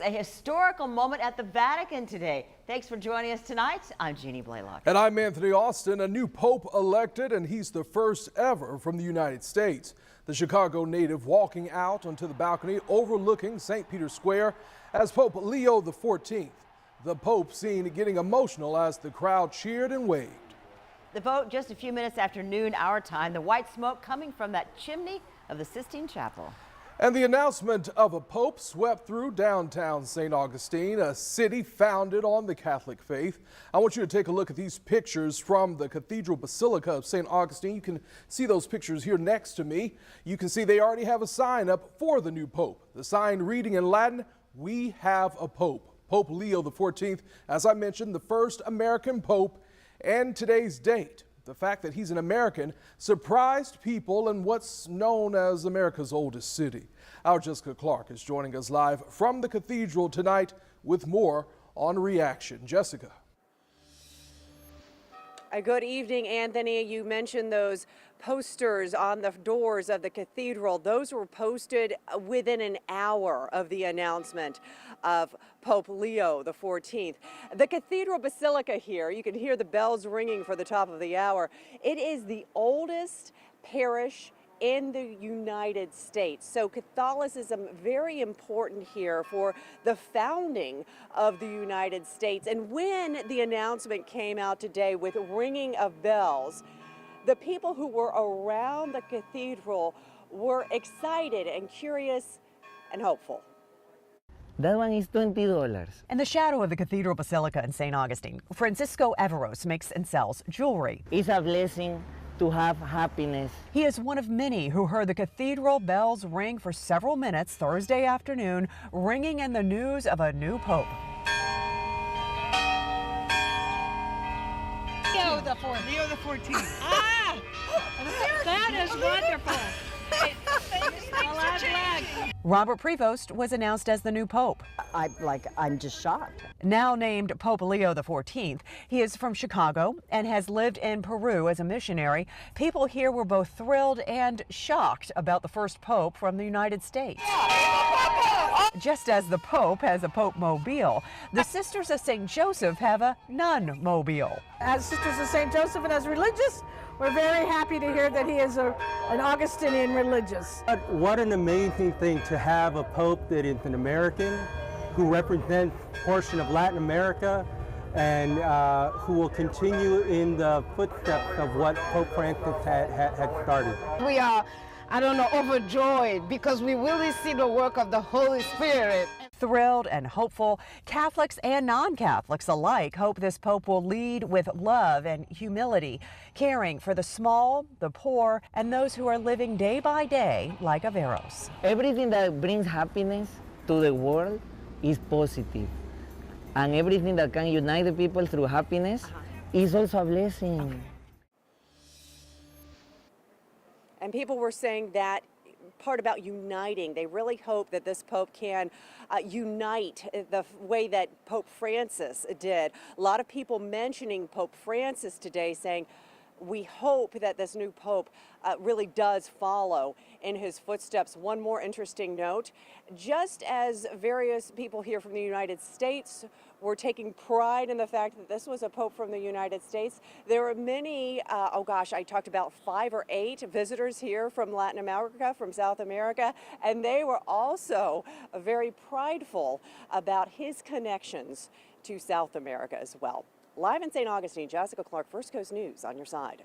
A historical moment at the Vatican today. Thanks for joining us tonight. I'm Jeannie Blaylock. And I'm Anthony Austin. A new pope elected, and he's the first ever from the United States. The Chicago native walking out onto the balcony overlooking St. Peter's Square as Pope Leo XIV. The Pope seen getting emotional as the crowd cheered and waved. The vote just a few minutes after noon our time. The white smoke coming from that chimney of the Sistine Chapel. And the announcement of a pope swept through downtown St. Augustine, a city founded on the Catholic faith. I want you to take a look at these pictures from the Cathedral Basilica of St. Augustine. You can see those pictures here next to me. You can see they already have a sign up for the new pope. The sign reading in Latin, "We have a pope." Pope Leo XIV, as I mentioned, the first American pope, and today's date. The fact that he's an American surprised people in what's known as America's oldest city. Our Jessica Clark is joining us live from the cathedral tonight with more on Reaction. Jessica. Good evening, Anthony. You mentioned those posters on the doors of the cathedral. Those were posted within an hour of the announcement of Pope Leo XIV. The Cathedral Basilica here, you can hear the bells ringing for the top of the hour. It is the oldest parish in the United States. So Catholicism very important here for the founding of the United States. And when the announcement came out today with ringing of bells, the people who were around the cathedral were excited and curious and hopeful. That one is $20. In the shadow of the Cathedral Basilica in St. Augustine, Francisco Everos makes and sells jewelry. It's a blessing to have happiness. He is one of many who heard the cathedral bells ring for several minutes Thursday afternoon, ringing in the news of a new pope. Leo the 14th. Ah! That is wonderful. Robert Prevost was announced as the new pope. I'm just shocked. Now named Pope Leo XIV, he is from Chicago and has lived in Peru as a missionary. People here were both thrilled and shocked about the first pope from the United States. Just as the Pope has a Pope Mobile, the Sisters of St. Joseph have a nun-mobile. As Sisters of St. Joseph and as religious, we're very happy to hear that he is an Augustinian religious. What an amazing thing to have a Pope that is an American, who represents a portion of Latin America, and who will continue in the footsteps of what Pope Francis had started. We are, overjoyed because we really see the work of the Holy Spirit. Thrilled and hopeful, Catholics and non-Catholics alike hope this Pope will lead with love and humility, caring for the small, the poor, and those who are living day by day like Averos. Everything that brings happiness to the world is positive. And everything that can unite the people through happiness is also a blessing. Okay. And people were saying that part about uniting. They really hope that this Pope can unite the way that Pope Francis did. A lot of people mentioning Pope Francis today, saying, we hope that this new Pope really does follow in his footsteps. One more interesting note, just as various people here from the United States were taking pride in the fact that this was a Pope from the United States, there were many, I talked about 5 or 8 visitors here from Latin America, from South America, and they were also very prideful about his connections to South America as well. Live in St. Augustine, Jessica Clark, First Coast News on your side.